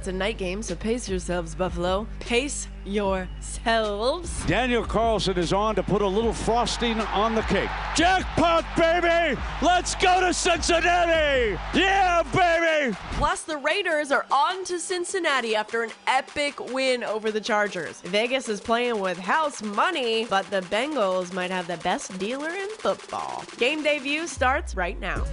It's a night game, so pace yourselves, Buffalo. Pace yourselves. Daniel Carlson is on to put a little frosting on the cake. Jackpot, baby! Let's go to Cincinnati! Yeah, baby! Plus, the Raiders are on to Cincinnati after an epic win over the Chargers. Vegas is playing with house money, but the Bengals might have the best dealer in football. Game Day View starts right now.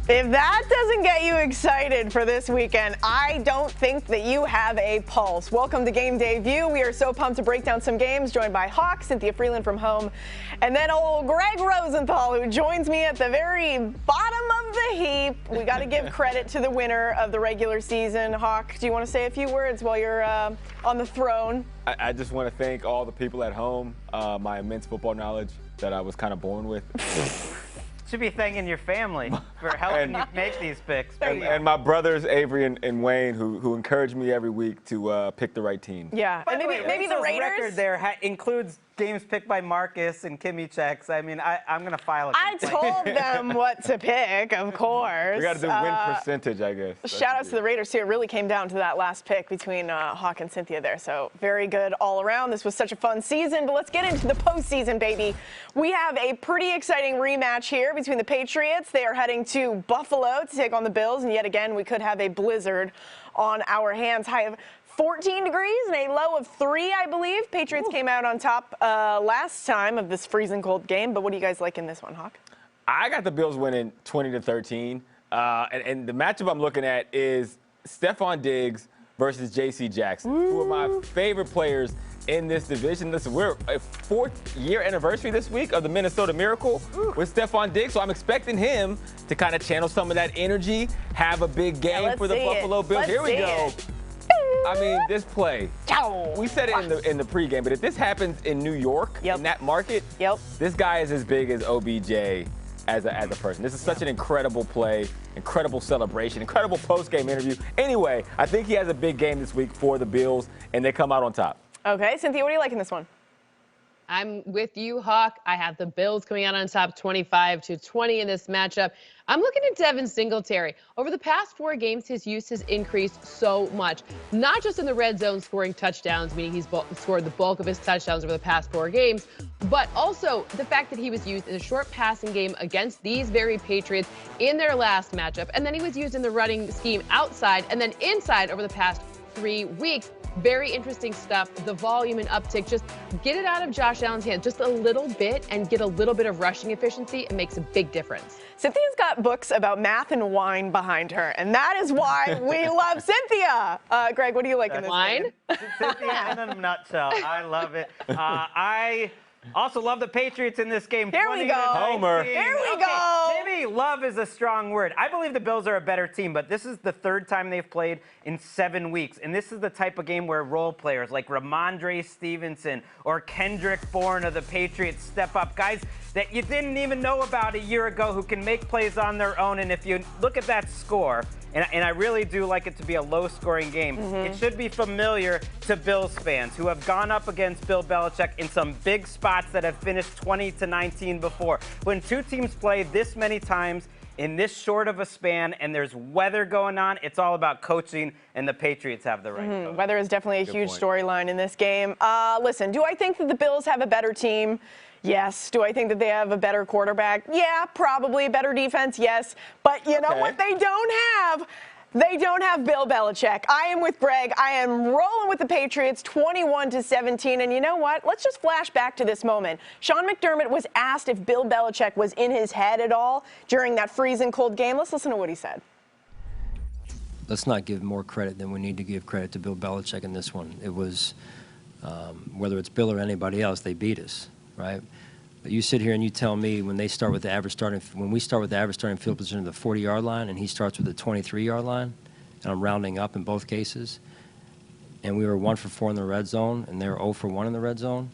If that doesn't get you excited for this weekend, I don't think that you have a pulse. Welcome to Game Day View. We are so pumped to break down some games, joined by Hawk, Cynthia Freeland from home, and then old Greg Rosenthal, who joins me at the very bottom of the heap. We got to give credit to the winner of the regular season. Hawk, do you want to say a few words while you're on the throne? I just want to thank all the people at home, my immense football knowledge that I was kind of born with. Should be thanking your family for helping you make these picks. And my brothers, Avery and Wayne, who encourage me every week to pick the right team. Yeah, and maybe the Raiders. Record there includes games picked by Marcus and Kimmy checks. I mean, I'm going to file a complaint. I told them what to pick, of course. We got to do win percentage, I guess. Shout out to the Raiders, too. It really came down to that last pick between Hawk and Cynthia there. So very good all around. This was such a fun season, but let's get into the postseason, baby. We have a pretty exciting rematch here between the Patriots. They are heading to Buffalo to take on the Bills, and yet again, we could have a blizzard on our hands. High of 14 degrees and a low of 3, I believe. Patriots came out on top last time of this freezing cold game, but what do you guys like in this one, Hawk? I got the Bills winning 20-13, and the matchup I'm looking at is Stephon Diggs versus J.C. Jackson, two of my favorite players in this division. Listen, we're a 4th-year anniversary this week of the Minnesota Miracle with Stephon Diggs, so I'm expecting him to kind of channel some of that energy, have a big game for the Buffalo Bills. Here we go. I mean, this play, we said it in the pregame, but if this happens in New York, in that market, this guy is as big as OBJ as a person. This is such an incredible play, incredible celebration, incredible post-game interview. Anyway, I think he has a big game this week for the Bills, and they come out on top. Okay, Cynthia, what do you like in this one? I'm with you, Hawk. I have the Bills coming out on top 25-20 in this matchup. I'm looking at Devin Singletary. Over the past 4 games, his use has increased so much. Not just in the red zone scoring touchdowns, meaning he's scored the bulk of his touchdowns over the past 4 games, but also the fact that he was used in a short passing game against these very Patriots in their last matchup, and then he was used in the running scheme outside and then inside over the past 3 weeks. Very interesting stuff. The volume and uptick, just get it out of Josh Allen's hands just a little bit and get a little bit of rushing efficiency. It makes a big difference. Cynthia's got books about math and wine behind her, and that is why we love Cynthia. Greg, what do you like in this wine? Cynthia in a nutshell. I love it. I also love the Patriots in this game. Here we go. Homer. Here we go. Maybe love is a strong word. I believe the Bills are a better team, but this is the 3rd time they've played in 7 weeks. And this is the type of game where role players like Ramondre Stevenson or Kendrick Bourne of the Patriots step up. Guys that you didn't even know about a year ago who can make plays on their own. And if you look at that score, and I really do like it to be a low-scoring game, it should be familiar to Bills fans who have gone up against Bill Belichick in some big spots that have finished 20-19 before. When 2 teams play this many times in this short of a span and there's weather going on, it's all about coaching, and the Patriots have the right coach. Weather is definitely a huge storyline in this game. Listen, do I think that the Bills have a better team? Yes. Do I think that they have a better quarterback? Yeah, probably. Better defense? Yes. But you know what they don't have? They don't have Bill Belichick. I am with Greg. I am rolling with the Patriots 21-17. And you know what? Let's just flash back to this moment. Sean McDermott was asked if Bill Belichick was in his head at all during that freezing cold game. Let's listen to what he said. Let's not give more credit than we need to give credit to Bill Belichick in this one. It was, whether it's Bill or anybody else, they beat us, right? But you sit here and you tell me when we start with the average starting field position of the 40-yard line and he starts with the 23-yard line, and I'm rounding up in both cases, and we were 1 for 4 in the red zone and they were 0 for 1 in the red zone,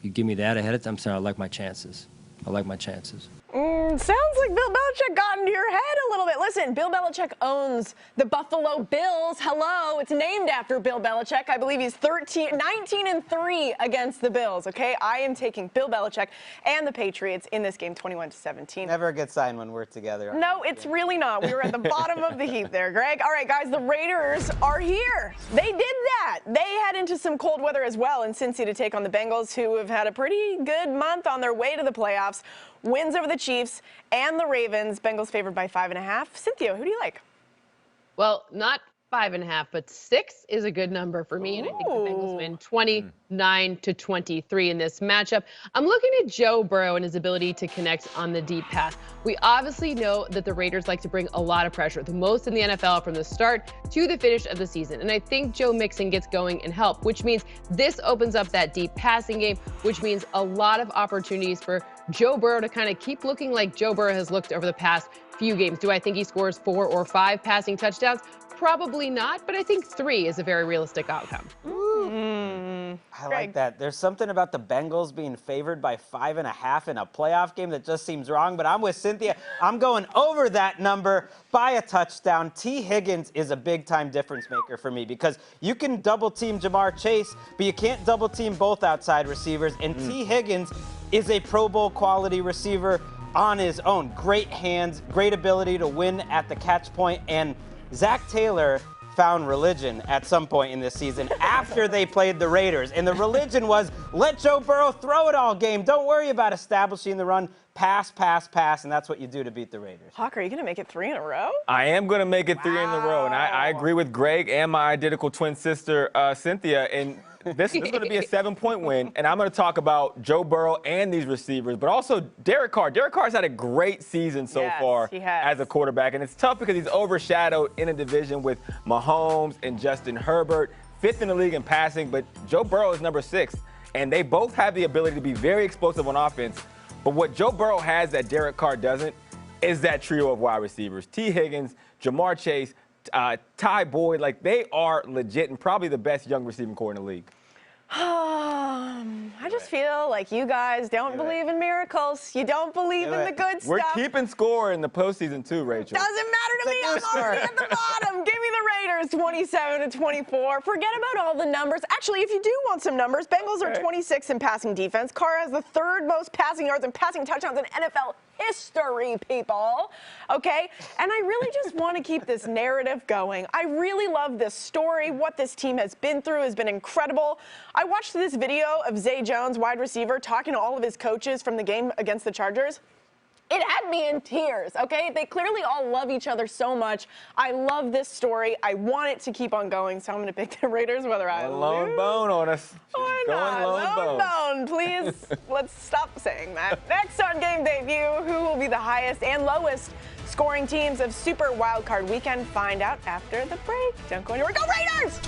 you give me that ahead of time, I'm saying I like my chances. I like my chances. Sounds like Bill Belichick got into your head a little bit. listen, Bill Belichick owns the Buffalo Bills. Hello, it's named after Bill Belichick. I believe he's 19-3 against the Bills, okay? I am taking Bill Belichick and the Patriots in this game, 21-17. Never a good sign when we're together. No, it's really not. We were at the bottom of the heap there, Greg. All right, guys, the Raiders are here. They did that. They head into some cold weather as well in Cincy to take on the Bengals, who have had a pretty good month on their way to the playoffs. Wins over the Chiefs and the Ravens. Bengals favored by 5.5. Cynthia, who do you like? Well, not 5.5, but 6 is a good number for me, and I think the Bengals win 29-23 in this matchup. I'm looking at Joe Burrow and his ability to connect on the deep pass. We obviously know that the Raiders like to bring a lot of pressure, the most in the NFL from the start to the finish of the season. And I think Joe Mixon gets going and help, which means this opens up that deep passing game, which means a lot of opportunities for Joe Burrow to kind of keep looking like Joe Burrow has looked over the past few games. Do I think he scores 4 or 5 passing touchdowns? Probably not, but I think 3 is a very realistic outcome. I like that. There's something about the Bengals being favored by 5.5 in a playoff game that just seems wrong, but I'm with Cynthia. I'm going over that number by a touchdown. T. Higgins is a big-time difference maker for me because you can double-team Jamar Chase, but you can't double-team both outside receivers, and T. Higgins is a Pro Bowl quality receiver on his own. Great hands, great ability to win at the catch point, and Zach Taylor found religion at some point in this season after they played the Raiders. And the religion was, let Joe Burrow throw it all game. Don't worry about establishing the run. Pass, pass, pass, and that's what you do to beat the Raiders. Hawk, are you going to make it 3 in a row? I am going to make it 3 in a row, and I agree with Greg and my identical twin sister, Cynthia. And this is going to be a 7-point win, and I'm going to talk about Joe Burrow and these receivers, but also Derek Carr. Derek Carr's had a great season so far as a quarterback, and it's tough because he's overshadowed in a division with Mahomes and Justin Herbert, 5th in the league in passing, but Joe Burrow is number 6, and they both have the ability to be very explosive on offense. But what Joe Burrow has that Derek Carr doesn't is that trio of wide receivers. T. Higgins, Jamar Chase, Ty Boyd, like they are legit and probably the best young receiving core in the league. I just feel like you guys don't believe in miracles. You don't believe in the good We're stuff. keeping score in the postseason too, Rachel. Doesn't matter to me. I'm already at the bottom. Give me the Raiders, 27-24. Forget about all the numbers. Actually, if you do want some numbers, Bengals are 26 in passing defense. Carr has the 3rd most passing yards and passing touchdowns in NFL history, people. Okay? And I really just want to keep this narrative going. I really love this story. What this team has been through has been incredible. I watched this video of Zay Jones, wide receiver, talking to all of his coaches from the game against the Chargers. It had me in tears, okay? They clearly all love each other so much. I love this story. I want it to keep on going, so I'm going to pick the Raiders whether I lose. Lone bone on us. Why not? Lone bone, please. Let's stop saying that. Next on Game Day View, who will be the highest and lowest scoring teams of Super Wildcard Weekend? Find out after the break. Don't go anywhere. Go Raiders!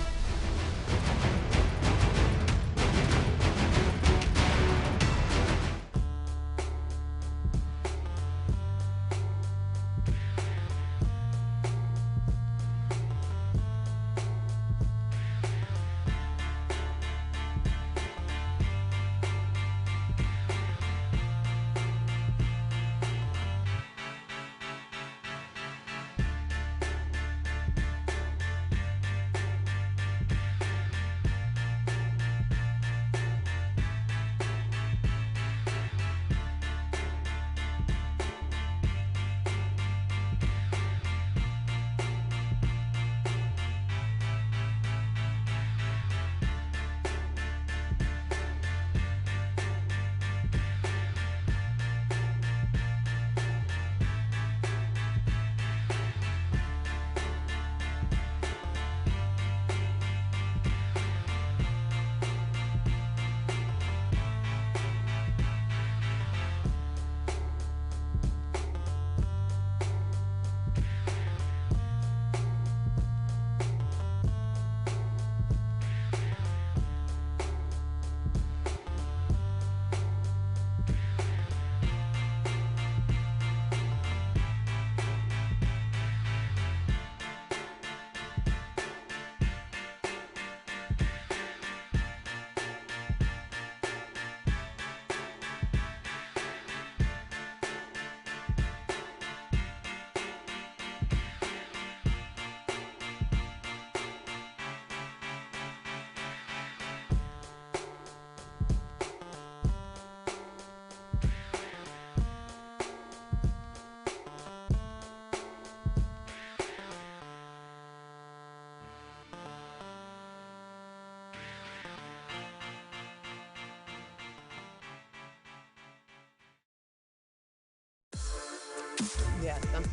Yeah, something.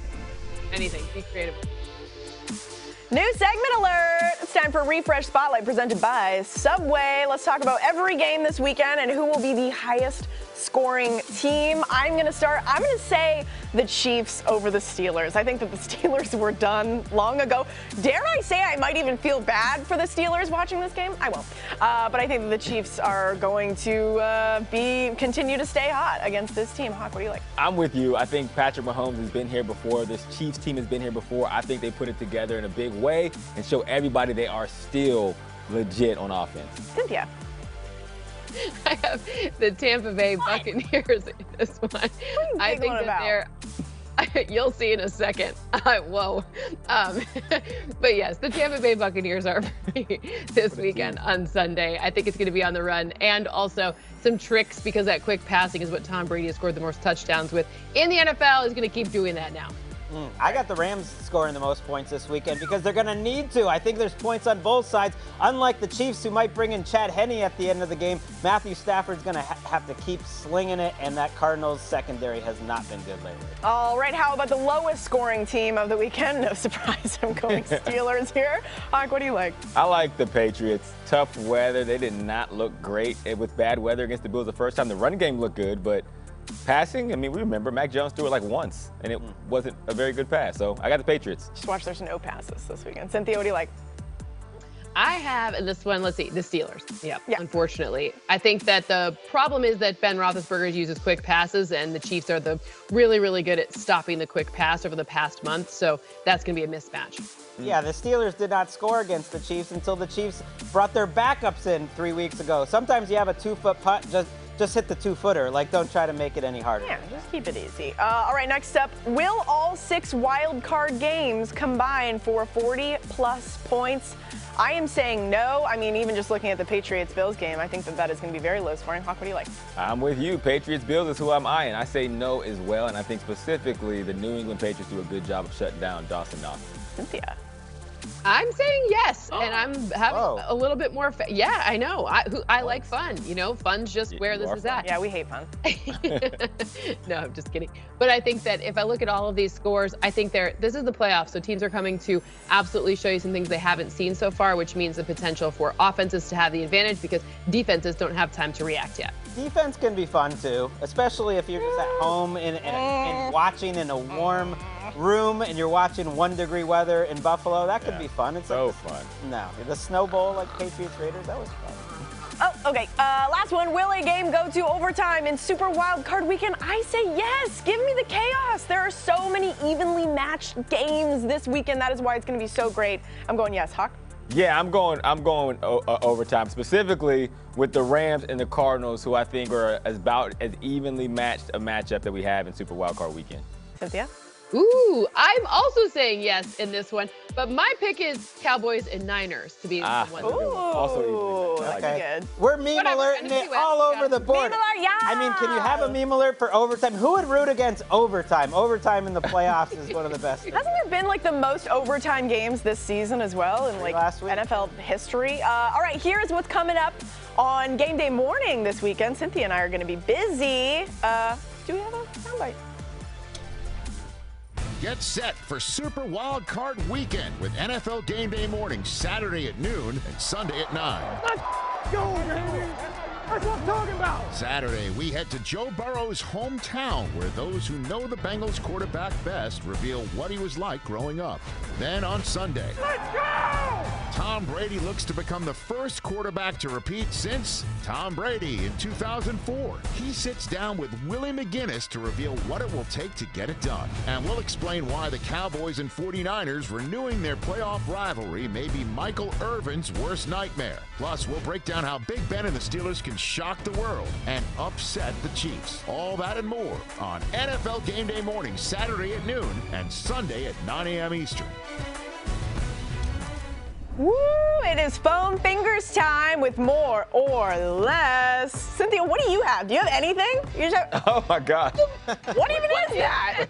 Anything. Be creative. New segment alert! It's time for Refresh Spotlight presented by Subway. Let's talk about every game this weekend and who will be the highest scoring team. I'm going to start. I'm going to say the Chiefs over the Steelers. I think that the Steelers were done long ago. Dare I say I might even feel bad for the Steelers watching this game? I won't. But I think that the Chiefs are going to continue to stay hot against this team. Hawk, what do you like? I'm with you. I think Patrick Mahomes has been here before. This Chiefs team has been here before. I think they put it together in a big way and show everybody they are still legit on offense. Cynthia. I have the Tampa Bay Buccaneers in this one. I think that you'll see in a second. Whoa. But yes, the Tampa Bay Buccaneers are free this weekend on Sunday. I think it's going to be on the run and also some tricks because that quick passing is what Tom Brady has scored the most touchdowns with in the NFL. Is going to keep doing that now. I got the Rams scoring the most points this weekend because they're going to need to. I think there's points on both sides. Unlike the Chiefs, who might bring in Chad Henne at the end of the game, Matthew Stafford's going to have to keep slinging it, and that Cardinals secondary has not been good lately. All right, how about the lowest scoring team of the weekend? No surprise, I'm going Steelers here. Hawk, what do you like? I like the Patriots. Tough weather. They did not look great with bad weather against the Bills the first time. The run game looked good, but passing, I mean, we remember Mac Jones threw it like once, and it wasn't a very good pass. So I got the Patriots. Just watch there's no passes this weekend. Cynthia, what do you like? I have, in this one, let's see, the Steelers. Yeah, unfortunately. I think that the problem is that Ben Roethlisberger uses quick passes, and the Chiefs are the really, really good at stopping the quick pass over the past month. So that's going to be a mismatch. Yeah, the Steelers did not score against the Chiefs until the Chiefs brought their backups in 3 weeks ago. Sometimes you have a 2-foot putt, just hit the 2-footer. Like, don't try to make it any harder. Yeah, just keep it easy. All right, next up, will all 6 wild card games combine for 40-plus points? I am saying no. I mean, even just looking at the Patriots-Bills game, I think that is going to be very low scoring. Hawk, what do you like? I'm with you. Patriots-Bills is who I'm eyeing. I say no as well, and I think specifically the New England Patriots do a good job of shutting down Dawson Knox. Cynthia. I'm saying yes, and I'm having a little bit more. Yeah, I know. I like fun. You know, fun's just where this is at. Yeah, we hate fun. No, I'm just kidding. But I think that if I look at all of these scores, I think this is the playoffs, so teams are coming to absolutely show you some things they haven't seen so far, which means the potential for offenses to have the advantage because defenses don't have time to react yet. Defense can be fun too, especially if you're just at home and watching in a warm room and you're watching 1-degree weather in Buffalo. That could be fun. It's so fun. No, the Snow Bowl like Patriots Raiders, that was fun. Oh, okay. Last one. Will a game go to overtime in Super Wild Card Weekend? I say yes. Give me the chaos. There are so many evenly matched games this weekend. That is why it's going to be so great. I'm going yes. Hawk? Yeah, I'm going overtime, specifically with the Rams and the Cardinals, who I think are about as evenly matched a matchup that we have in Super Wild Card Weekend. Cynthia? Ooh, I'm also saying yes in this one, but my pick is Cowboys and Niners to be the one. Also good. We're meme alerting it all over the board. Meme alert, yeah! I mean, can you have a meme alert for overtime? Who would root against overtime? Overtime in the playoffs is one of the best. Hasn't there been like the most overtime games this season as well in like NFL history? All right, here's what's coming up on game day morning this weekend. Cynthia and I are going to be busy. Do we have a soundbite? Get set for Super Wild Card Weekend with NFL Game Day morning Saturday at noon and Sunday at 9. Let's go, baby! That's what I'm talking about! Saturday, we head to Joe Burrow's hometown, where those who know the Bengals quarterback best reveal what he was like growing up. Then on Sunday, Let's go! Tom Brady looks to become the first quarterback to repeat since Tom Brady in 2004. He sits down with Willie McGinnis to reveal what it will take to get it done. And we'll explain why the Cowboys and 49ers renewing their playoff rivalry may be Michael Irvin's worst nightmare. Plus, we'll break down how Big Ben and the Steelers can shock the world and upset the Chiefs. All that and more on NFL Game Day morning Saturday at noon and Sunday at 9 a.m. Eastern. Woo! It is foam fingers time with more or less. Cynthia, what do you have? Do you have anything? You just have... Oh my gosh. What even is that?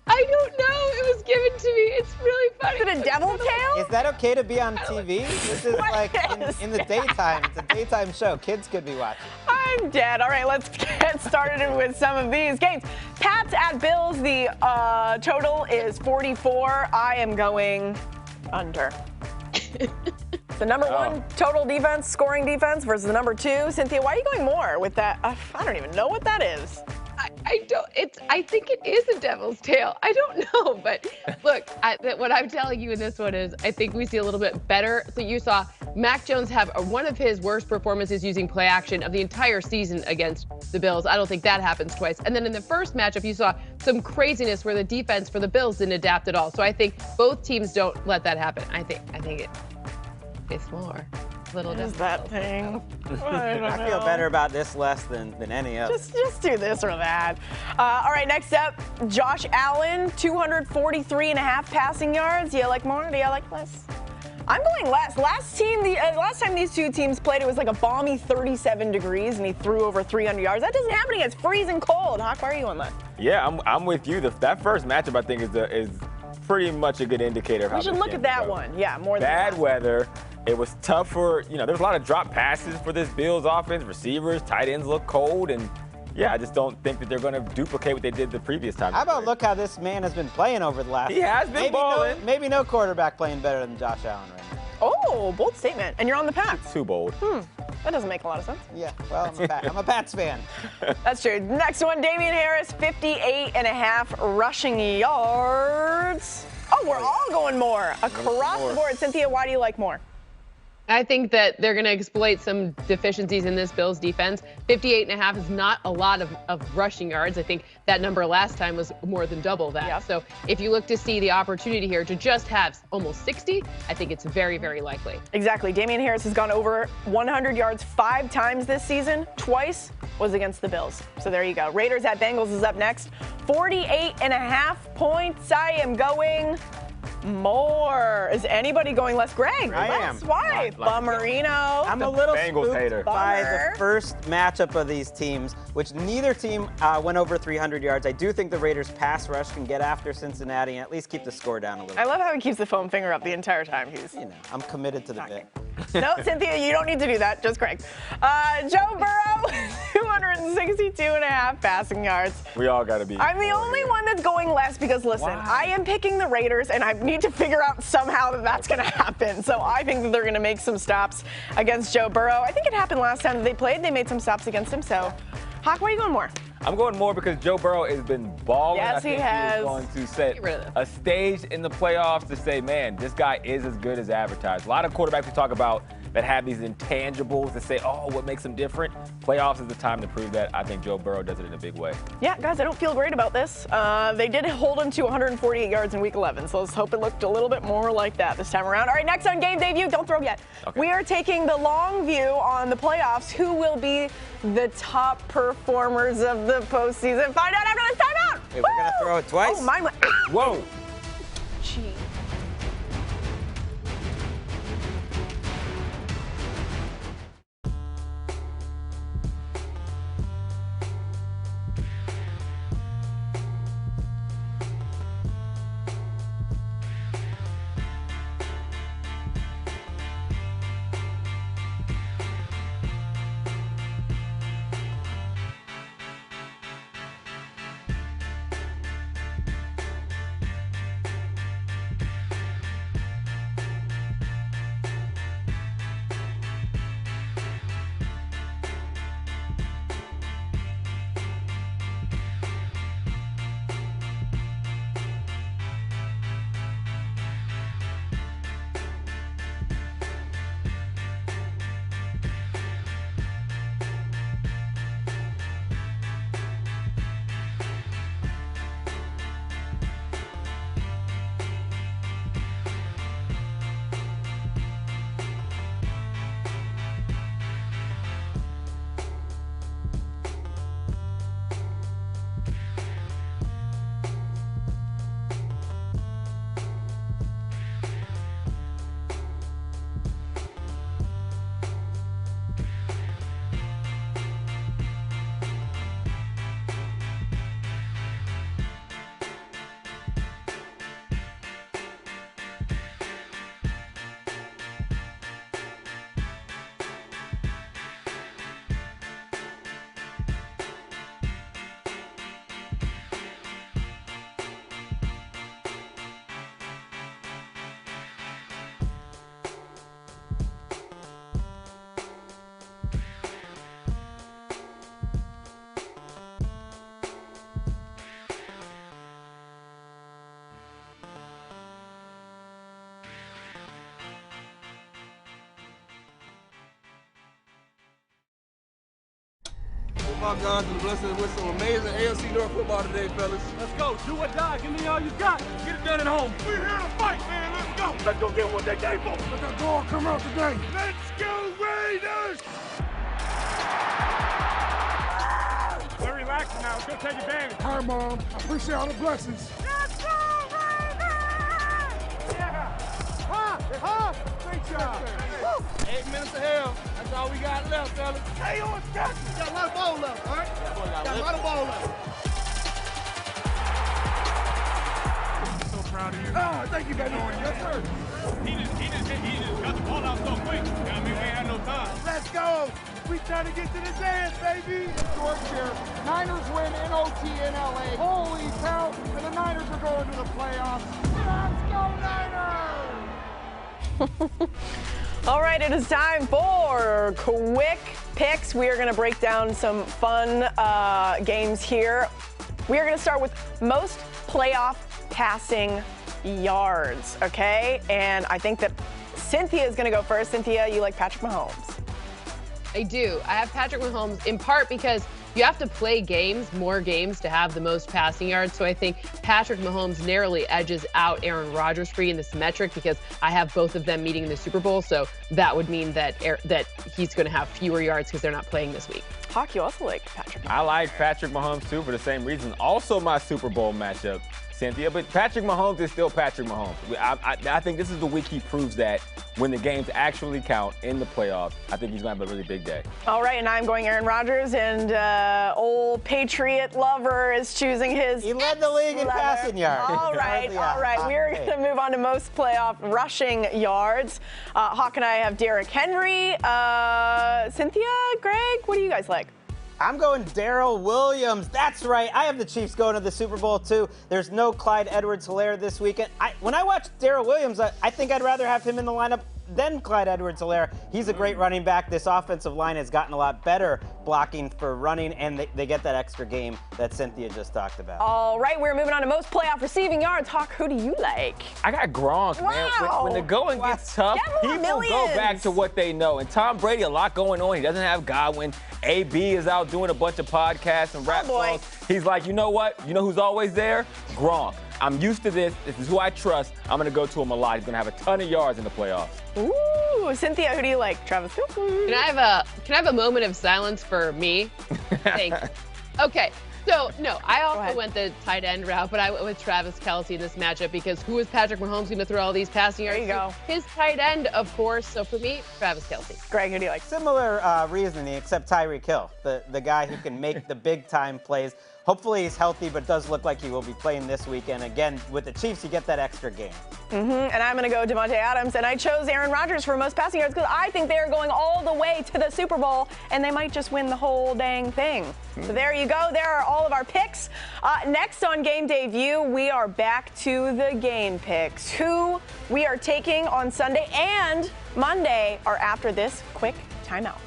I don't know. It was given to me. It's really funny. Is it a devil tail? Is that okay to be on TV? This is like in the daytime. It's a daytime show. Kids could be watching. I'm dead. All right, let's get started with some of these games. Pats at Bills. The total is 44. I am going under. The number one total defense, scoring defense versus the number two. Cynthia, why are you going more with that? I don't even know what that is. I think it is a devil's tail. I don't know, but look, what I'm telling you in this one is I think we see a little bit better. So you saw Mac Jones have one of his worst performances using play action of the entire season against the Bills. I don't think that happens twice. And then in the first matchup, you saw some craziness where the defense for the Bills didn't adapt at all. So I think both teams don't let that happen. I think it's more. Little is that thing? I feel better about this less than any other. Just do this or that. All right, next up, Josh Allen, 243.5 passing yards. Do you like more? Do you like less? I'm going less. Last time these two teams played, it was like a balmy 37 degrees, and he threw over 300 yards. That doesn't happen again. It's freezing cold. Hawk, why are you on that? Yeah, I'm with you. That first matchup, I think, is pretty much a good indicator of how we should look at that one. Yeah, more than bad weather. It was tough for, there was a lot of drop passes for this Bills offense. Receivers, tight ends look cold, and yeah, I just don't think that they're going to duplicate what they did the previous time. How about look how this man has been playing over the last. He has been balling. Maybe no quarterback playing better than Josh Allen right now. Oh, bold statement. And you're on the Pats. Too bold. That doesn't make a lot of sense. Yeah, well, I'm a Pats fan. That's true. Next one, Damian Harris, 58.5 rushing yards. Oh, we're all going more across the board. Cynthia, why do you like more? I think that they're going to exploit some deficiencies in this Bills defense. 58.5 is not a lot of rushing yards. I think that number last time was more than double that. Yep. So if you look to see the opportunity here to just have almost 60, I think it's very, very likely. Exactly. Damian Harris has gone over 100 yards 5 times this season. Twice was against the Bills. So there you go. Raiders at Bengals is up next. 48.5 points. I am going more. Is anybody going less? Greg, I am. Why? Bummerino. I'm a little Bengals spooked hater. by the first matchup of these teams, which neither team went over 300 yards. I do think the Raiders' pass rush can get after Cincinnati and at least keep the score down a little. I love how he keeps the foam finger up the entire time. He's, I'm committed to the bit. No, Cynthia, you don't need to do that. Just Greg. Joe Burrow, 262.5 passing yards. We all got to be. I'm the only one that's going less because, listen, I am picking the Raiders, and I need to figure out somehow that that's going to happen. So I think that they're going to make some stops against Joe Burrow. I think it happened last time that they played. They made some stops against him. So, Hawk, why are you going more? I'm going more because Joe Burrow has been balling. Yes, I think he has. He is going to set a stage in the playoffs to say, man, this guy is as good as advertised. A lot of quarterbacks we talk about that have these intangibles that say, oh, what makes them different? Playoffs is the time to prove that. I think Joe Burrow does it in a big way. Yeah, guys, I don't feel great about this. They did hold him to 148 yards in Week 11, so let's hope it looked a little bit more like that this time around. All right, next on Game Day View, don't throw yet. Okay. We are taking the long view on the playoffs. Who will be the top performers of the postseason? Find out after this timeout. Hey, we're going to throw it twice? Oh, mine went. Whoa. Gee. My God, and blessing with some amazing AFC North football today, fellas. Let's go. Do or die. Give me all you got. Get it done at home. We're here to fight, man. Let's go. Let's go get what they came for. Let that ball come out today. Let's go, Raiders! We're relaxing now. Let's go take advantage. Hi, Mom. I appreciate all the blessings. Let's go, Raiders! Yeah. Great job. 8 minutes of hell. That's all we got left, fellas. Stay on schedule. Got a lot of ball left, all right? Got a lot of ball left. So proud of you. Ah, thank you, baby. Yes, sir. He just got the ball out so quick. I mean, we ain't had no time. Let's go. We trying to get to the dance, baby. George here. Niners win in OT in LA. Holy cow. And the Niners are going to the playoffs. Let's go, Niners! All right, it is time for quick picks. We are going to break down some fun games here. We are going to start with most playoff passing yards, okay? And I think that Cynthia is going to go first. Cynthia, you like Patrick Mahomes? I do. I have Patrick Mahomes in part because you have to play more games to have the most passing yards. So I think Patrick Mahomes narrowly edges out Aaron Rodgers for you in this metric because I have both of them meeting in the Super Bowl. So that would mean that he's going to have fewer yards because they're not playing this week. Hawk, you also like Patrick Mahomes. I like Patrick Mahomes too for the same reason. Also my Super Bowl matchup, Cynthia. But Patrick Mahomes is still Patrick Mahomes. I think this is the week he proves that when the games actually count in the playoffs, I think he's going to have a really big day. All right, and I'm going Aaron Rodgers, and old Patriot lover is choosing his. He led the league in passing yards. All right. We're going to move on to most playoff rushing yards. Hawk and I have Derrick Henry. Cynthia, Greg, what do you guys like? I'm going Darrell Williams. That's right. I have the Chiefs going to the Super Bowl, too. There's no Clyde Edwards-Helaire this weekend. When I watch Darrell Williams, I think I'd rather have him in the lineup than Clyde Edwards-Helaire. He's a great running back. This offensive line has gotten a lot better blocking for running, and they get that extra game that Cynthia just talked about. All right, we're moving on to most playoff receiving yards. Hawk, who do you like? I got Gronk, man. When the going gets tough, people go back to what they know. And Tom Brady, a lot going on. He doesn't have Godwin. AB is out doing a bunch of podcasts and rap songs. He's like, you know what? You know who's always there? Gronk. I'm used to this. This is who I trust. I'm going to go to him a lot. He's going to have a ton of yards in the playoffs. Ooh, Cynthia, who do you like? Travis Kelce? Can I have a moment of silence for me? Thank you. Okay. So, no, I also went the tight end route, but I went with Travis Kelce in this matchup because who is Patrick Mahomes going to throw all these passing yards? There you go. His tight end, of course. So for me, Travis Kelce. Greg, who do you like? Similar reasoning, except Tyreek Hill, the guy who can make the big-time plays. Hopefully he's healthy, but does look like he will be playing this weekend. Again, with the Chiefs, you get that extra game. And I'm going to go Devontae Adams, and I chose Aaron Rodgers for most passing yards because I think they're going all the way to the Super Bowl, and they might just win the whole dang thing. So there you go. There are all of our picks. Next on Game Day View, we are back to the game picks. Who we are taking on Sunday and Monday are after this quick timeout.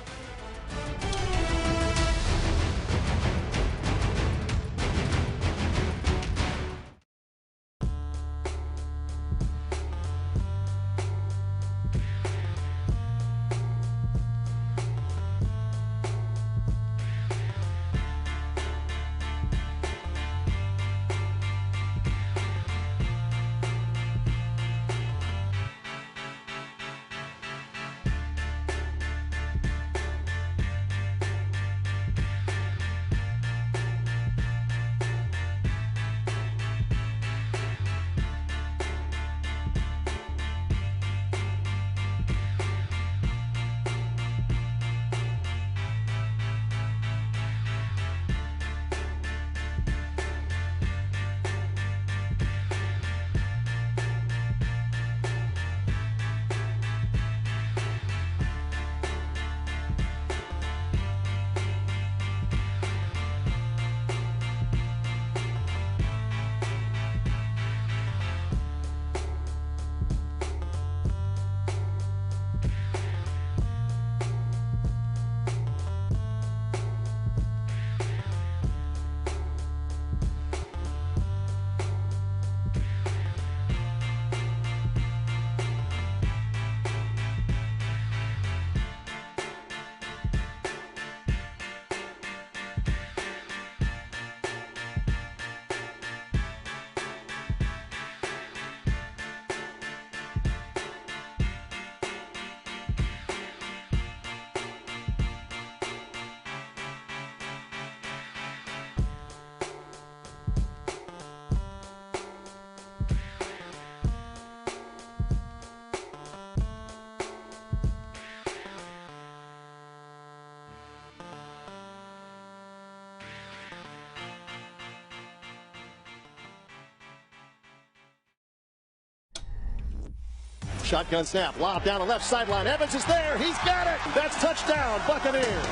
Shotgun snap, lob down the left sideline. Evans is there. He's got it. That's touchdown, Buccaneers.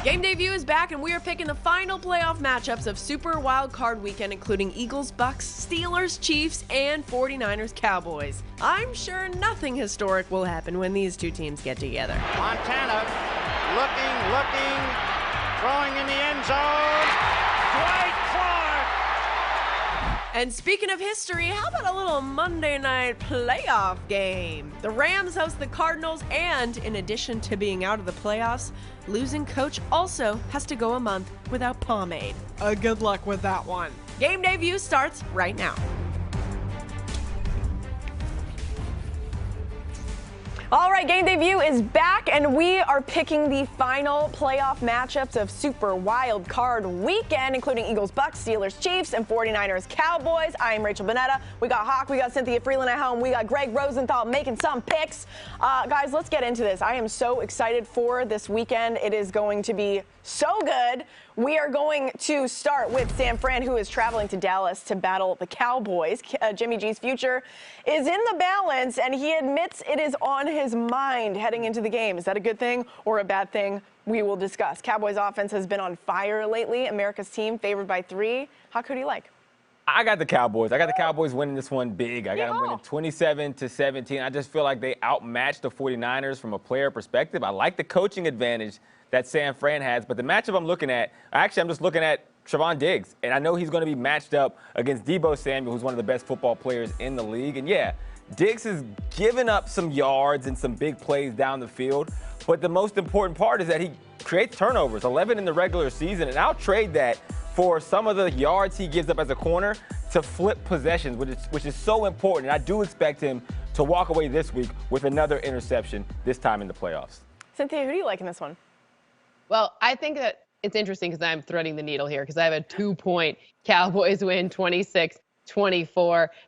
Game Day View is back, and we are picking the final playoff matchups of Super Wild Card Weekend, including Eagles, Bucks, Steelers, Chiefs, and 49ers, Cowboys. I'm sure nothing historic will happen when these two teams get together. Montana looking, throwing in the end zone. Dwight Clark. And speaking of history, how about a little Monday night playoff game? The Rams host the Cardinals, and in addition to being out of the playoffs, losing coach also has to go a month without pomade. Good luck with that one. Game Day View starts right now. All right, Game Day View is back, and we are picking the final playoff matchups of Super Wild Card Weekend, including Eagles, Bucks, Steelers, Chiefs, and 49ers, Cowboys. I'm Rachel Bonetta. We got Hawk, we got Cynthia Freeland at home, we got Greg Rosenthal making some picks. Guys, let's get into this. I am so excited for this weekend. It is going to be so good. We are going to start with San Fran, who is traveling to Dallas to battle the Cowboys. Jimmy G's future is in the balance, and he admits it is on his mind heading into the game. Is that a good thing or a bad thing? We will discuss. Cowboys offense has been on fire lately. America's team favored by 3. How could you like? I got the Cowboys. I got the Cowboys winning this one big. I got them winning 27-17. I just feel like they outmatched the 49ers from a player perspective. I like the coaching advantage that San Fran has, but the matchup I'm looking at, actually I'm just looking at Trevon Diggs, and I know he's going to be matched up against Deebo Samuel, who's one of the best football players in the league. And yeah, Diggs has given up some yards and some big plays down the field, but the most important part is that he creates turnovers, 11 in the regular season, and I'll trade that for some of the yards he gives up as a corner to flip possessions, which is so important. And I do expect him to walk away this week with another interception, this time in the playoffs. Cynthia, who do you like in this one? Well, I think that it's interesting because I'm threading the needle here because I have a 2-point Cowboys win, 26-24.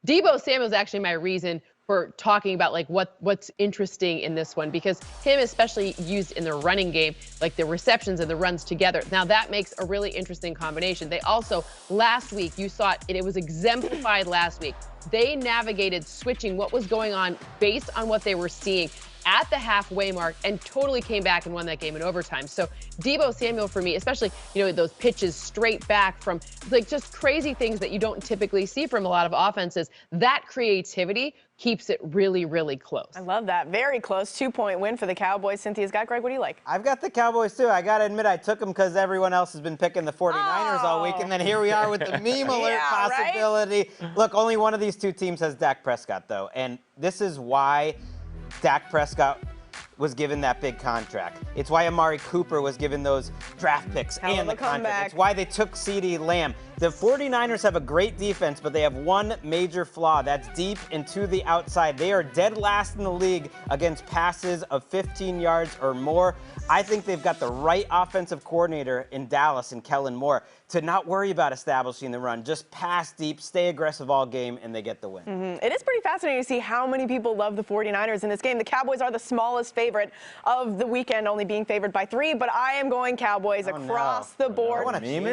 Deebo Samuel is actually my reason for talking about like what's interesting in this one, because him especially used in the running game, like the receptions and the runs together. Now that makes a really interesting combination. They also, last week, you saw it was exemplified last week. They navigated switching what was going on based on what they were seeing at the halfway mark and totally came back and won that game in overtime. So Deebo Samuel for me, especially, those pitches straight back from like just crazy things that you don't typically see from a lot of offenses, that creativity keeps it really, really close. I love that. Very close. 2-point win for the Cowboys. Cynthia's got Greg. What do you like? I've got the Cowboys, too. I got to admit, I took them because everyone else has been picking the 49ers all week, and then here we are with the meme alert possibility. Right? Look, only one of these two teams has Dak Prescott, though, and this is why Dak Prescott was given that big contract. It's why Amari Cooper was given those draft picks and the contract. It's why they took CeeDee Lamb. The 49ers have a great defense, but they have one major flaw. That's deep and to the outside. They are dead last in the league against passes of 15 yards or more. I think they've got the right offensive coordinator in Dallas and Kellen Moore to not worry about establishing the run. Just pass deep, stay aggressive all game, and they get the win. It is pretty fascinating to see how many people love the 49ers in this game. The Cowboys are the smallest favorite of the weekend, only being favored by 3, but I am going Cowboys across the board.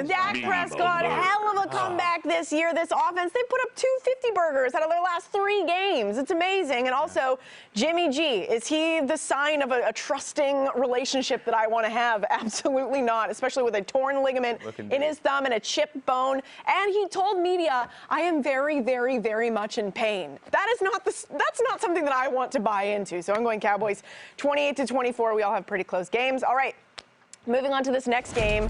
Dak Prescott, hell of a comeback this year. This offense, they put up 250 burgers out of their last 3 games. It's amazing. And also, Jimmy G, is he the sign of a trusting relationship that I want to have? Absolutely not, especially with a torn ligament in his thumb and a chipped bone. And he told media, I am very, very, very much in pain. That's not something that I want to buy into. So I'm going Cowboys 28-24. We all have pretty close games. All right, moving on to this next game.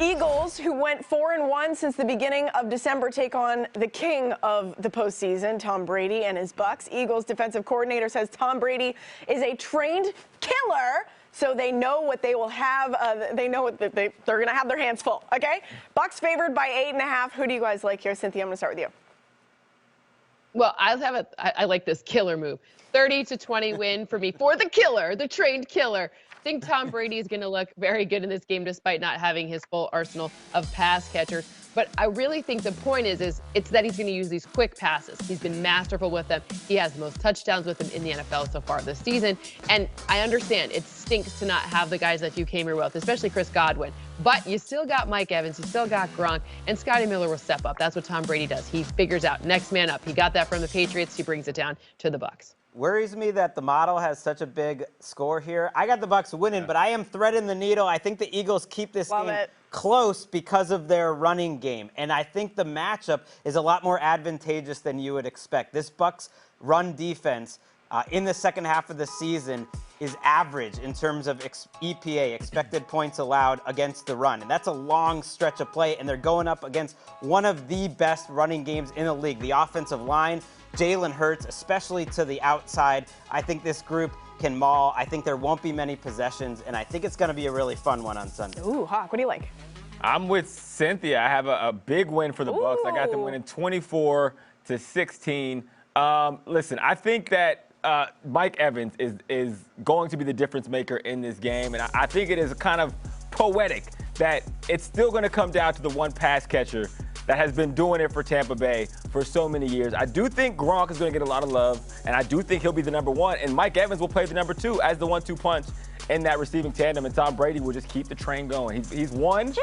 Eagles, who went 4-1 since the beginning of December, take on the king of the postseason, Tom Brady and his Bucks. Eagles defensive coordinator says Tom Brady is a trained killer, so they know what they will have. They know what they're going to have their hands full, okay? Bucks favored by 8.5. Who do you guys like here? Cynthia, I'm going to start with you. Well, I like this killer move. 30-20 win for me for the killer, the trained killer. I think Tom Brady is going to look very good in this game despite not having his full arsenal of pass catchers. But I really think the point is it's that he's going to use these quick passes. He's been masterful with them. He has the most touchdowns with them in the NFL so far this season. And I understand it stinks to not have the guys that you came here with, especially Chris Godwin. But you still got Mike Evans, you still got Gronk, and Scotty Miller will step up. That's what Tom Brady does. He figures out next man up. He got that from the Patriots. He brings it down to the Bucks. worries me that the model has such a big score here. I got the Bucs winning, but I am threading the needle. I think the Eagles keep this game close because of their running game, and I think the matchup is a lot more advantageous than you would expect. This Bucs run defense in the second half of the season is average in terms of EPA, expected points allowed against the run. And that's a long stretch of play, and they're going up against one of the best running games in the league. The offensive line, Jalen Hurts, especially to the outside. I think this group can maul. I think there won't be many possessions, and I think it's going to be a really fun one on Sunday. Ooh, Hawk, what do you like? I'm with Cynthia. I have a big win for the Bucs. I got them winning 24-16. Listen, I think that Mike Evans is going to be the difference maker in this game, and I think it is kind of poetic that it's still going to come down to the one pass catcher that has been doing it for Tampa Bay for so many years. I do think Gronk is going to get a lot of love, and I do think he'll be the number one, and Mike Evans will play the number two as the 1-2 punch in that receiving tandem, and Tom Brady will just keep the train going. He's won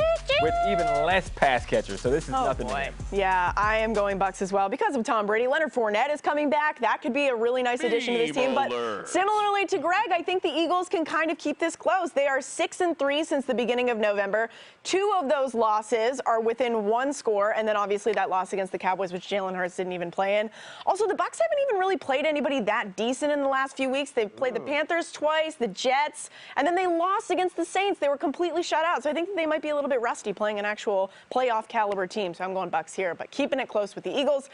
with even less pass catchers, so this is nothing to him. Yeah, I am going Bucs as well because of Tom Brady. Leonard Fournette is coming back. That could be a really nice addition to this team. But similarly to Greg, I think the Eagles can kind of keep this close. They are 6-3 since the beginning of November. 2 of those losses are within 1 score, and then obviously that loss against the Cowboys, which Jalen Hurts didn't even play in. Also, the Bucs haven't even really played anybody that decent in the last few weeks. They've played the Panthers twice, the Jets, and then they lost against the Saints. They were completely shut out. So I think that they might be a little bit rusty playing an actual playoff caliber team. So I'm going Bucs here, but keeping it close with the Eagles.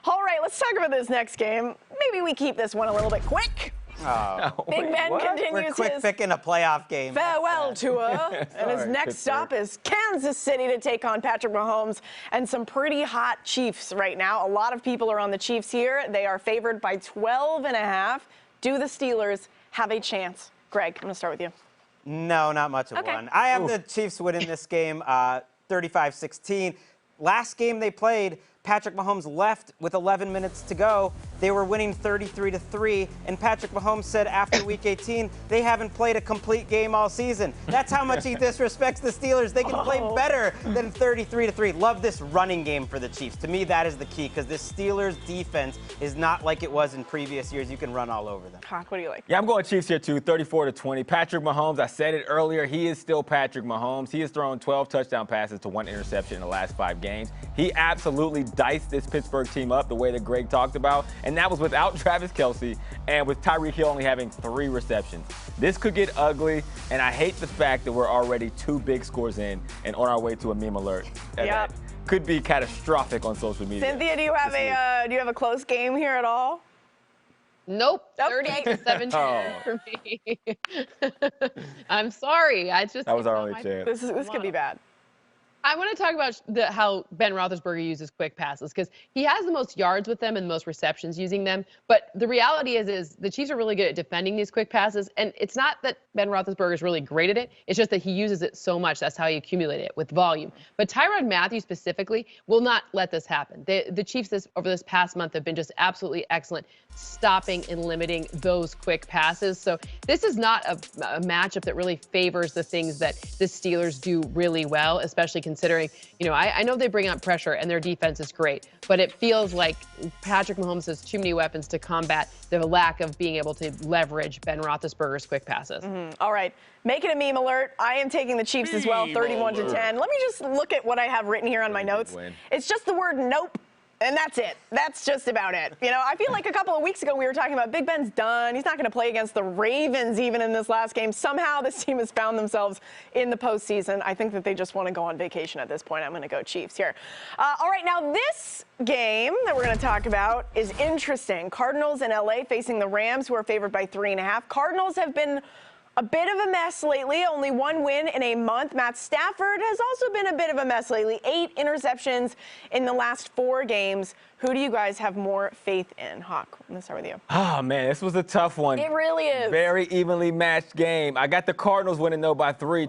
All right, let's talk about this next game. Maybe we keep this one a little bit quick. Big Ben continues We're quick his picking a playoff game. farewell tour. And his next stop is Kansas City to take on Patrick Mahomes and some pretty hot Chiefs right now. A lot of people are on the Chiefs here. They are favored by 12.5. Do the Steelers have a chance? Greg, I'm going to start with you. No, not much of one. I have the Chiefs winning this game 35-16. Last game they played, Patrick Mahomes left with 11 minutes to go. They were winning 33-3, and Patrick Mahomes said after Week 18 they haven't played a complete game all season. That's how much he disrespects the Steelers. They can play better than 33-3. Love this running game for the Chiefs. To me, that is the key because this Steelers defense is not like it was in previous years. You can run all over them. Hawk, what do you like? Yeah, I'm going Chiefs here too, 34-20. Patrick Mahomes, I said it earlier, he is still Patrick Mahomes. He has thrown 12 touchdown passes to 1 interception in the last 5 games. He absolutely diced this Pittsburgh team up the way that Greg talked about, and that was without Travis Kelce and with Tyreek Hill only having 3 receptions. This could get ugly, and I hate the fact that we're already 2 big scores in and on our way to a meme alert. That could be catastrophic on social media. Cynthia, do you have a close game here at all? Nope, 38-17 for me. I'm sorry. That was our only chance. This could be bad. I want to talk about how Ben Roethlisberger uses quick passes because he has the most yards with them and the most receptions using them. But the reality is the Chiefs are really good at defending these quick passes. And it's not that Ben Roethlisberger is really great at it. It's just that he uses it so much. That's how he accumulated it with volume. But Tyrann Mathieu specifically will not let this happen. The Chiefs over this past month have been just absolutely excellent stopping and limiting those quick passes. So this is not a matchup that really favors the things that the Steelers do really well, especially considering, I know they bring up pressure and their defense is great, but it feels like Patrick Mahomes has too many weapons to combat the lack of being able to leverage Ben Roethlisberger's quick passes. All right, make it a meme alert. I am taking the Chiefs as well, 31-10. Let me just look at what I have written here on my notes. It's just the word nope. And that's it. That's just about it. I feel like a couple of weeks ago we were talking about Big Ben's done. He's not going to play against the Ravens even in this last game. Somehow this team has found themselves in the postseason. I think that they just want to go on vacation at this point. I'm going to go Chiefs here. All right, now this game that we're going to talk about is interesting. Cardinals in LA facing the Rams, who are favored by 3.5. Cardinals have been a bit of a mess lately, only 1 win in a month. Matt Stafford has also been a bit of a mess lately. 8 interceptions in the last 4 games. Who do you guys have more faith in? Hawk, I'm going to start with you. Oh, man, this was a tough one. It really is. Very evenly matched game. I got the Cardinals winning, though, by 3,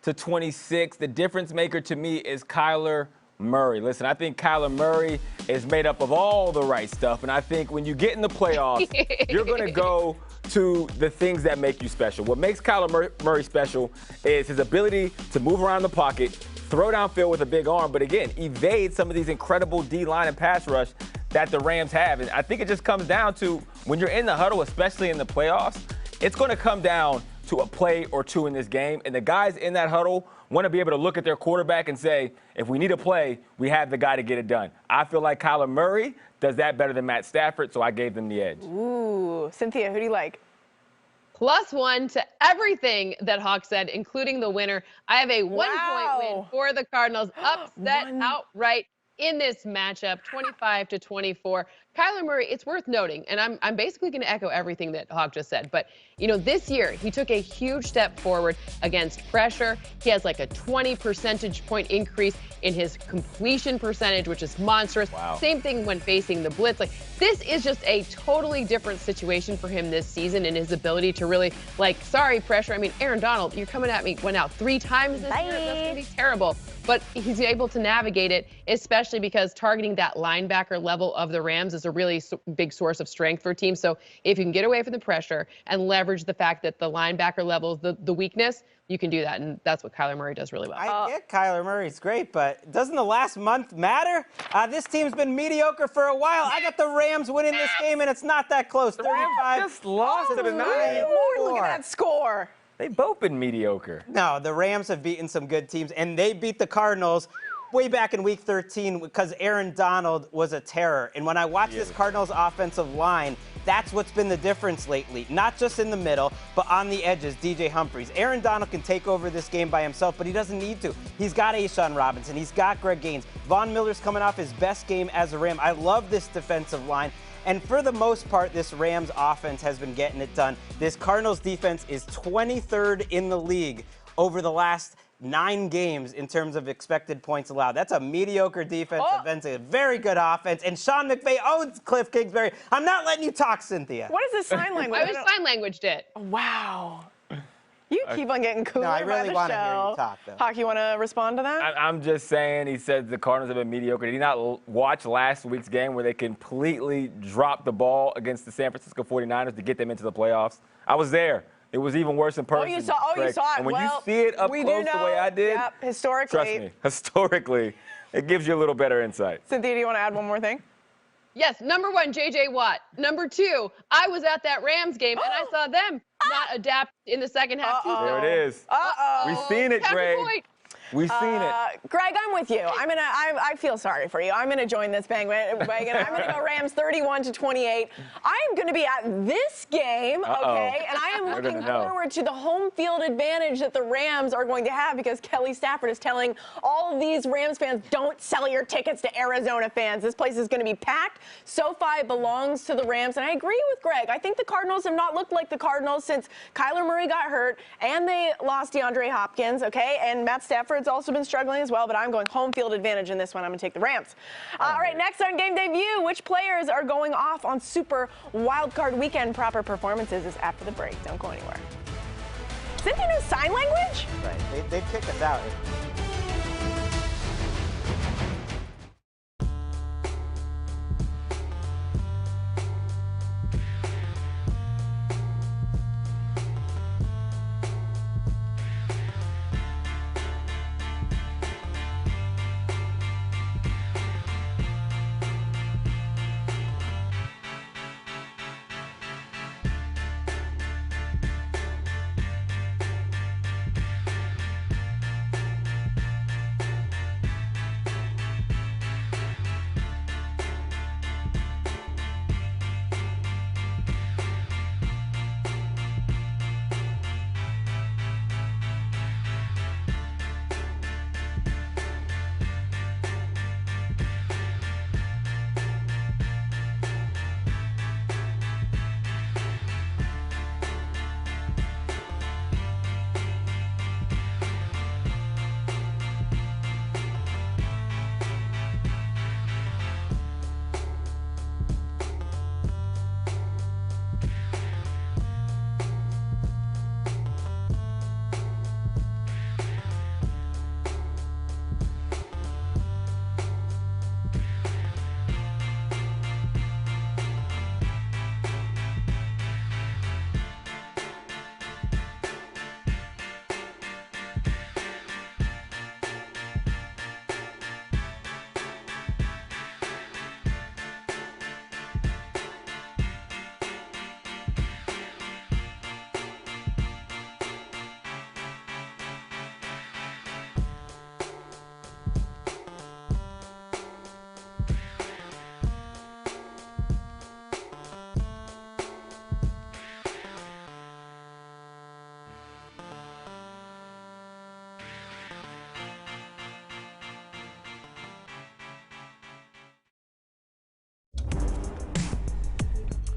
29-26. The difference maker to me is Kyler Murray. Listen, I think Kyler Murray is made up of all the right stuff, and I think when you get in the playoffs, you're going to go to the things that make you special. What makes Kyler Murray special is his ability to move around the pocket, throw downfield with a big arm, but again, evade some of these incredible D-line and pass rush that the Rams have. And I think it just comes down to when you're in the huddle, especially in the playoffs, it's going to come down to a play or two in this game. And the guys in that huddle want to be able to look at their quarterback and say, if we need a play, we have the guy to get it done. I feel like Kyler Murray does that better than Matt Stafford, so I gave them the edge. Ooh, Cynthia, who do you like? +1 to everything that Hawk said, including the winner. I have a 1-point win for the Cardinals, upset outright in this matchup, 25-24. Kyler Murray, it's worth noting, and I'm basically going to echo everything that Hawk just said, but, you know, this year he took a huge step forward against pressure. He has like a 20 percentage point increase in his completion percentage, which is monstrous. Wow. Same thing when facing the blitz. Like, this is just a totally different situation for him this season and his ability to really, like, sorry, pressure. I mean, Aaron Donald, you're coming at me, went out 3 times this year. That's going to be terrible. But he's able to navigate it, especially because targeting that linebacker level of the Rams is a really big source of strength for teams. So if you can get away from the pressure and leverage the fact that the linebacker level is the weakness, you can do that, and that's what Kyler Murray does really well. I get Kyler Murray's great, but doesn't the last month matter? This team's been mediocre for a while. I got the Rams winning this game, and it's not that close. 35. Just lost to the Niners. Lord, look at that score. They've both been mediocre. No, the Rams have beaten some good teams, and they beat the Cardinals way back in Week 13 because Aaron Donald was a terror. And when I watch this Cardinals offensive line, that's what's been the difference lately. Not just in the middle, but on the edges, DJ Humphries. Aaron Donald can take over this game by himself, but he doesn't need to. He's got A'Shaun Robinson. He's got Greg Gaines. Von Miller's coming off his best game as a Ram. I love this defensive line. And for the most part, this Rams offense has been getting it done. This Cardinals defense is 23rd in the league over the last 9 games in terms of expected points allowed. That's a mediocre defense against a very good offense. And Sean McVay owns Cliff Kingsbury. I'm not letting you talk, Cynthia. What is this sign language? I was sign languaged it. Wow. You keep on getting cooler No, I really want to hear you talk, though. Hawk, you want to respond to that? I'm just saying, he said the Cardinals have been mediocre. Did he not watch last week's game where they completely dropped the ball against the San Francisco 49ers to get them into the playoffs? I was there. It was even worse in person. You saw it. And when you see it up close the way I did, historically. trust me, historically, it gives you a little better insight. Cynthia, do you want to add one more thing? Yes, number 1, J.J. Watt. Number 2, I was at that Rams game, and I saw them not adapt in the second half. There it is. We've seen it, Greg. We've seen it. Greg, I'm with you. I feel sorry for you. I'm gonna join this bandwagon. I'm gonna go Rams 31-28. I'm gonna be at this game, okay? And I am looking forward to the home field advantage that the Rams are going to have because Kelly Stafford is telling all of these Rams fans, don't sell your tickets to Arizona fans. This place is gonna be packed. SoFi belongs to the Rams, and I agree with Greg. I think the Cardinals have not looked like the Cardinals since Kyler Murray got hurt and they lost DeAndre Hopkins, okay? And Matt Stafford also been struggling as well, but I'm going home field advantage in this one. I'm going to take the Rams. All right, next on Game Day View, which players are going off on Super Wildcard Weekend proper performances is after the break. Don't go anywhere. Cynthia knows sign language? Right. They'd kick us out.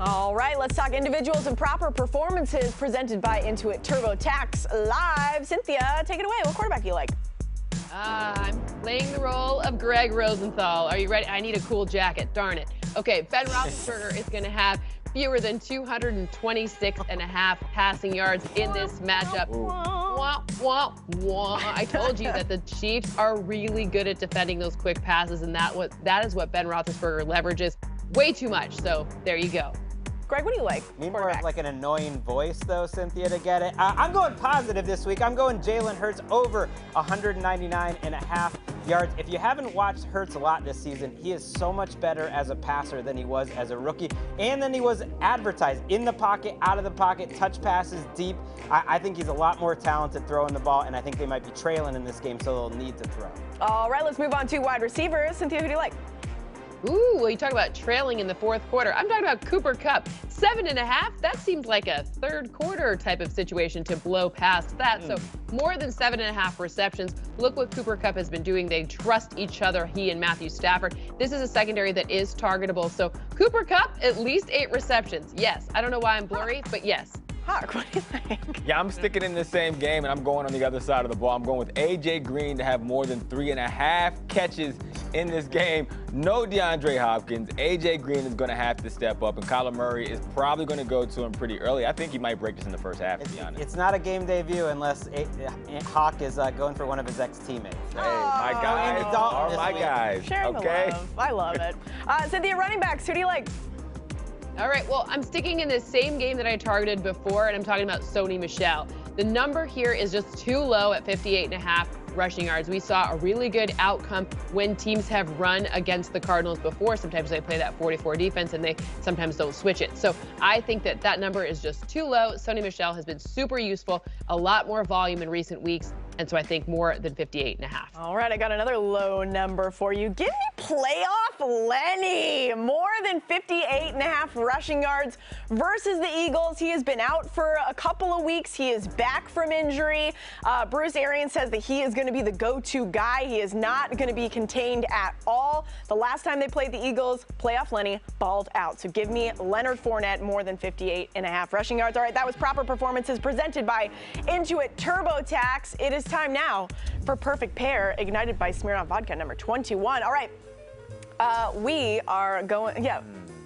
All right, let's talk individuals and proper performances presented by Intuit TurboTax Live. Cynthia, take it away. What quarterback do you like? I'm playing the role of Greg Rosenthal. Are you ready? I need a cool jacket. Darn it. Okay, Ben Roethlisberger is going to have fewer than 226.5 passing yards in this matchup. Wah, wah, wah. I told you that the Chiefs are really good at defending those quick passes, and that is what Ben Roethlisberger leverages way too much. So there you go. Greg, what do you like? Need more of like an annoying voice, though, Cynthia, to get it. I'm going positive this week. I'm going Jalen Hurts over 199.5 yards. If you haven't watched Hurts a lot this season, he is so much better as a passer than he was as a rookie, and than he was advertised. In the pocket, out of the pocket, touch passes deep. I think he's a lot more talented throwing the ball, and I think they might be trailing in this game, so they'll need to throw. All right, let's move on to wide receivers. Cynthia, who do you like? Ooh, well, you talk about trailing in the fourth quarter. I'm talking about Cooper Kupp. 7.5, that seems like a third quarter type of situation to blow past that. So more than 7.5 receptions. Look what Cooper Kupp has been doing. They trust each other, he and Matthew Stafford. This is a secondary that is targetable. So Cooper Kupp, at least 8 receptions. Yes, I don't know why I'm blurry, but yes. Hawk, what do you think? Yeah, I'm sticking in the same game, and I'm going on the other side of the ball. I'm going with A.J. Green to have more than 3.5 catches in this game. No DeAndre Hopkins. A.J. Green is going to have to step up, and Kyler Murray is probably going to go to him pretty early. I think he might break this in the first half, to be honest. It's not a game day view unless Hawk is going for one of his ex-teammates. Hey, my guys are my guys. Sharing okay? the love. I love it. Cynthia, running backs, who do you like? All right, well, I'm sticking in the same game that I targeted before, and I'm talking about Sony Michel. The number here is just too low at 58.5 rushing yards. We saw a really good outcome when teams have run against the Cardinals before. Sometimes they play that 44 defense, and they sometimes don't switch it. So I think that that number is just too low. Sony Michel has been super useful, a lot more volume in recent weeks, and so I think more than 58.5. All right, I got another low number for you. Give me playoff Lenny. More than 58.5 rushing yards versus the Eagles. He has been out for a couple of weeks. He is back from injury. Bruce Arians says that he is going to be the go-to guy. He is not going to be contained at all. The last time they played the Eagles, playoff Lenny balled out. So give me Leonard Fournette more than 58.5 rushing yards. All right, that was proper performances presented by Intuit TurboTax. It is time now for Perfect Pair, ignited by Smirnoff Vodka number 21. All right, we are going,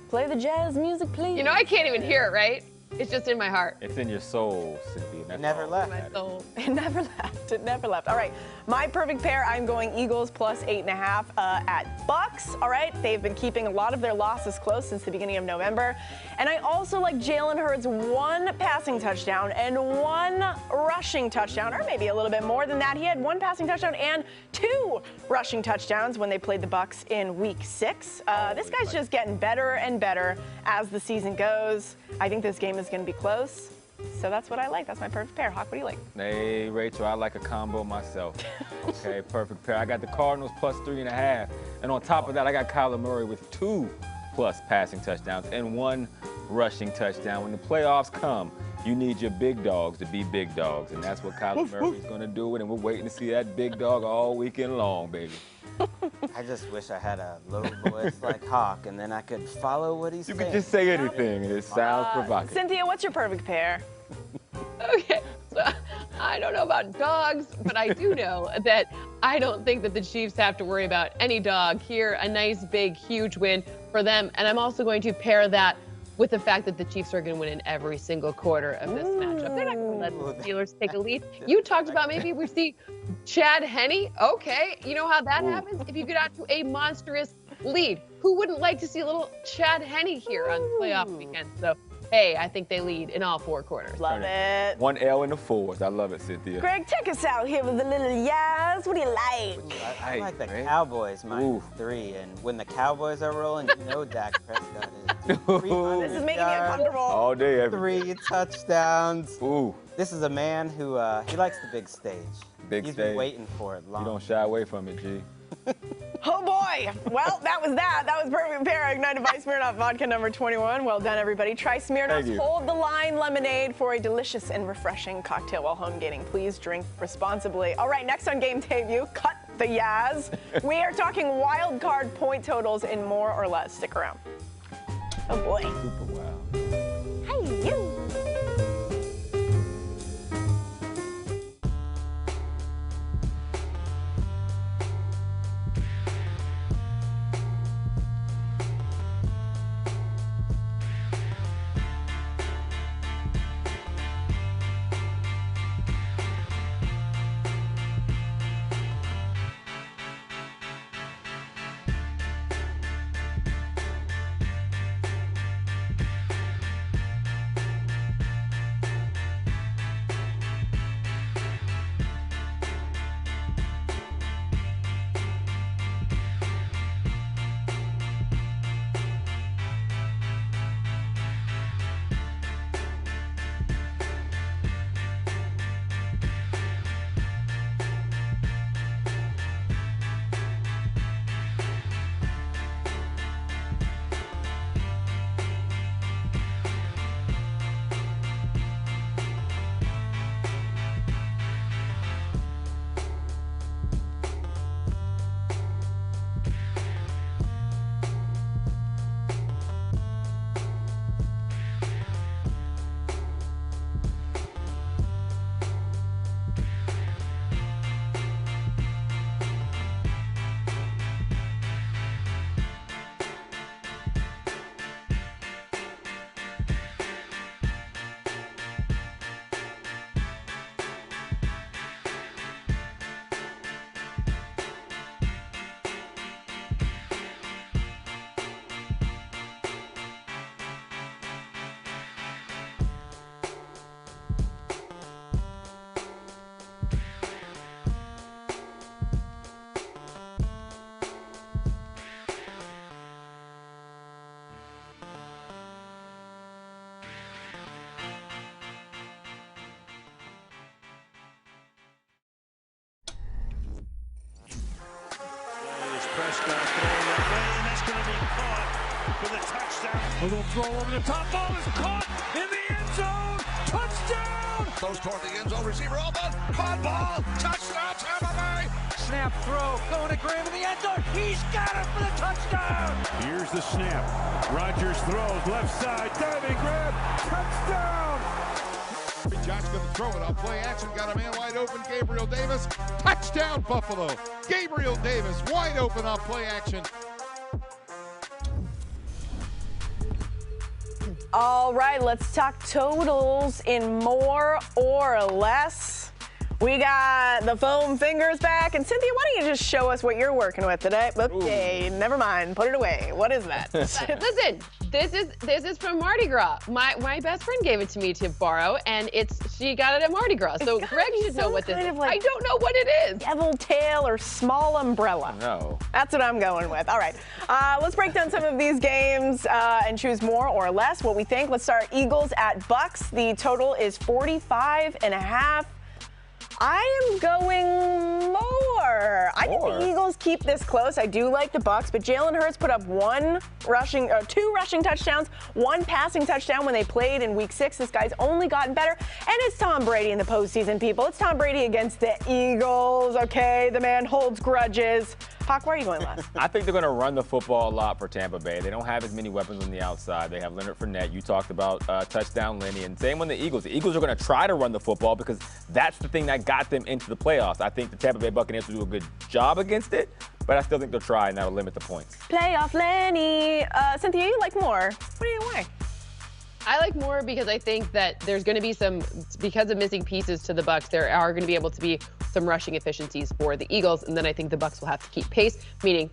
play the jazz music, please. You know, I can't even hear it, right? It's just in my heart. It's in your soul, Cynthia. That's never left. My soul. It never left. It never left. All right. My perfect pair, I'm going Eagles plus 8.5 at Bucks. All right. They've been keeping a lot of their losses close since the beginning of November. And I also like Jalen Hurts 1 passing touchdown and 1 rushing touchdown, or maybe a little bit more than that. He had 1 passing touchdown and 2 rushing touchdowns when they played the Bucks in Week 6. This guy's just getting better and better as the season goes. I think this game is going to be close. So that's what I like. That's my perfect pair. Hawk, what do you like? Hey, Rachel, I like a combo myself. Okay, perfect pair. I got the Cardinals plus 3.5. And on top of that, I got Kyler Murray with 2+ passing touchdowns and 1 rushing touchdown. When the playoffs come, you need your big dogs to be big dogs. And that's what Kyler Murray's going to do. And we're waiting to see that big dog all weekend long, baby. I just wish I had a low voice like Hawk, and then I could follow what he's saying. You could just say anything, and it sounds provocative. Cynthia, what's your perfect pair? Okay, so I don't know about dogs, but I do know that I don't think that the Chiefs have to worry about any dog here. A nice, big, huge win for them. And I'm also going to pair that with the fact that the Chiefs are going to win in every single quarter of this matchup. They're not going to let the Steelers take a lead. You talked about maybe we see Chad Henne. Okay, you know how that happens? If you get out to a monstrous lead. Who wouldn't like to see a little Chad Henne here on playoff weekend? So, hey, I think they lead in all 4 quarters. Love it. 1 L in the 4s. I love it, Cynthia. Greg, take us out here with a little yaz. What do you like? I like the Cowboys -3, and when the Cowboys are rolling, you know Dak Prescott is. This is making me uncomfortable. All day, 3 touchdowns. Ooh. This is a man who he likes the big stage. Big He's stage. been waiting for it long. You don't shy away from it, G. Oh boy! Well, that was that. That was Perfect Pair, ignited by Smirnoff Vodka number 21. Well done, everybody. Try Smirnoff's Hold the Line Lemonade for a delicious and refreshing cocktail while home gating. Please drink responsibly. All right, next on Game Day View, cut the Yaz. We are talking wild card point totals in more or less. Stick around. Oh boy. Super wow. Hey, you. A little throw over the top. Ball is caught in the end zone. Touchdown! Throws toward the end zone. Receiver open. Caught ball. Touchdown, Tampa Bay. Snap throw. Going to Graham in the end zone. He's got it for the touchdown. Here's the snap. Rodgers throws left side. Diving grab. Touchdown! Josh going to throw it on play action. Got a man wide open. Gabriel Davis. Touchdown, Buffalo. Gabriel Davis wide open on play action. All right, let's talk totals in more or less. We got the foam fingers back. And Cynthia, why don't you just show us what you're working with today? Okay, never mind. Put it away. What is that? Listen, this is from Mardi Gras. My best friend gave it to me to borrow, and she got it at Mardi Gras. So Greg should know what this is. I don't know what it is. Devil tail or small umbrella. No. That's what I'm going with. All right, let's break down some of these games and choose more or less what we think. Let's start Eagles at Bucks. The total is 45.5. I am going more. I think the Eagles keep this close. I do like the Bucks, but Jalen Hurts put up two rushing touchdowns, one passing touchdown when they played in Week 6. This guy's only gotten better, and it's Tom Brady in the postseason, people. It's Tom Brady against the Eagles. Okay, the man holds grudges. Hawk, where are you going last? I think they're going to run the football a lot for Tampa Bay. They don't have as many weapons on the outside. They have Leonard Fournette. You talked about touchdown Lenny, and same with the Eagles. The Eagles are going to try to run the football because that's the thing that got them into the playoffs. I think the Tampa Bay Buccaneers will do a good job against it, but I still think they'll try, and that'll limit the points. Playoff Lenny. Cynthia, you like more. What do you like? I like more because I think that there's going to be because of missing pieces to the Bucks, there are going to be able to be some rushing efficiencies for the Eagles, and then I think the Bucks will have to keep pace, meaning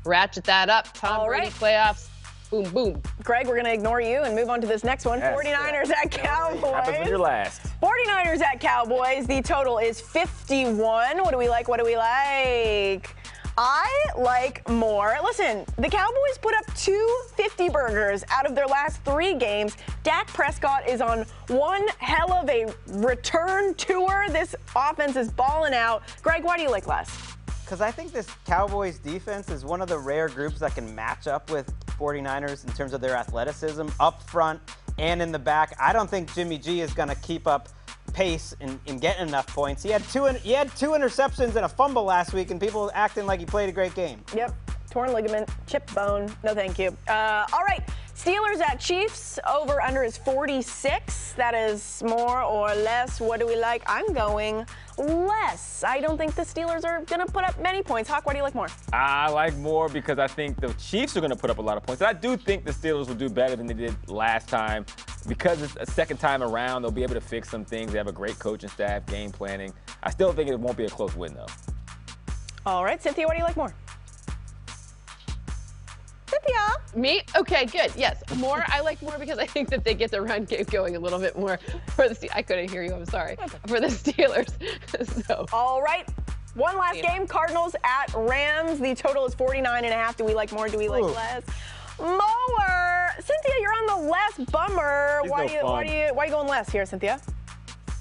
ratchet that up. Tom Brady playoffs. Boom, boom. Greg, we're going to ignore you and move on to this next one. Yes, 49ers at Cowboys. Happens when you're last. 49ers at Cowboys. The total is 51. What do we like? What do we like? I like more. Listen, the Cowboys put up 2 50 burgers out of their last 3 games. Dak Prescott is on one hell of a return tour. This offense is balling out. Greg, why do you like less? Because I think this Cowboys defense is one of the rare groups that can match up with 49ers in terms of their athleticism up front and in the back. I don't think Jimmy G is going to keep up pace and get enough points. He had two interceptions and a fumble last week, and people acting like he played a great game. Yep, torn ligament, chipped bone. No, thank you. All right, Steelers at Chiefs. Over under is 46. That is more or less. What do we like? I'm going less. I don't think the Steelers are going to put up many points. Hawk, what do you like more? I like more because I think the Chiefs are going to put up a lot of points. And I do think the Steelers will do better than they did last time. Because it's a second time around, they'll be able to fix some things. They have a great coaching staff, game planning. I still think it won't be a close win, though. All right, Cynthia, what do you like more? Cynthia. Me? Okay, good. Yes, more. I like more because I think that they get the run game going a little bit more for the I couldn't hear you. I'm sorry. For the Steelers. So. All right. One last game. Cardinals at Rams. The total is 49.5. Do we like more? Do we like less? More. Cynthia, you're on the less. Bummer. Why are you going less here, Cynthia?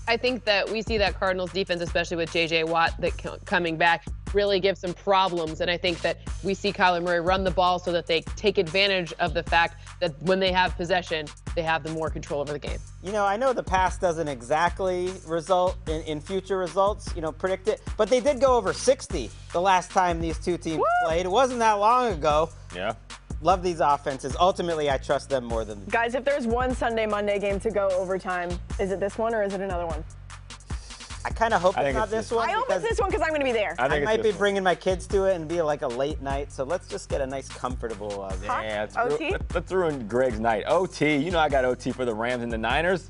I think that we see that Cardinals defense, especially with J.J. Watt coming back, really give some problems. And I think that we see Kyler Murray run the ball so that they take advantage of the fact that when they have possession, they have the more control over the game. You know, I know the past doesn't exactly result in future results, predict it, but they did go over 60 the last time these two teams played. It wasn't that long ago. Yeah. Love these offenses. Ultimately, I trust them more than... Guys, if there's one Sunday-Monday game to go overtime, is it this one or is it another one? I kind of hope it's not this one. I hope it's this one because I'm going to be there. I might be bringing my kids to it and be like a late night, so let's just get a nice, comfortable game. Yeah, OT? Let's ruin Greg's night. OT. You know I got OT for the Rams and the Niners.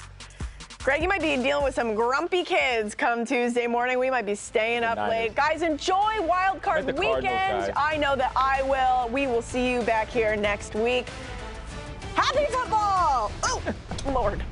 Greg, you might be dealing with some grumpy kids come Tuesday morning. We might be staying up late. Guys, enjoy Wild Card Weekend. I know that I will. We will see you back here next week. Happy football! Oh, Lord.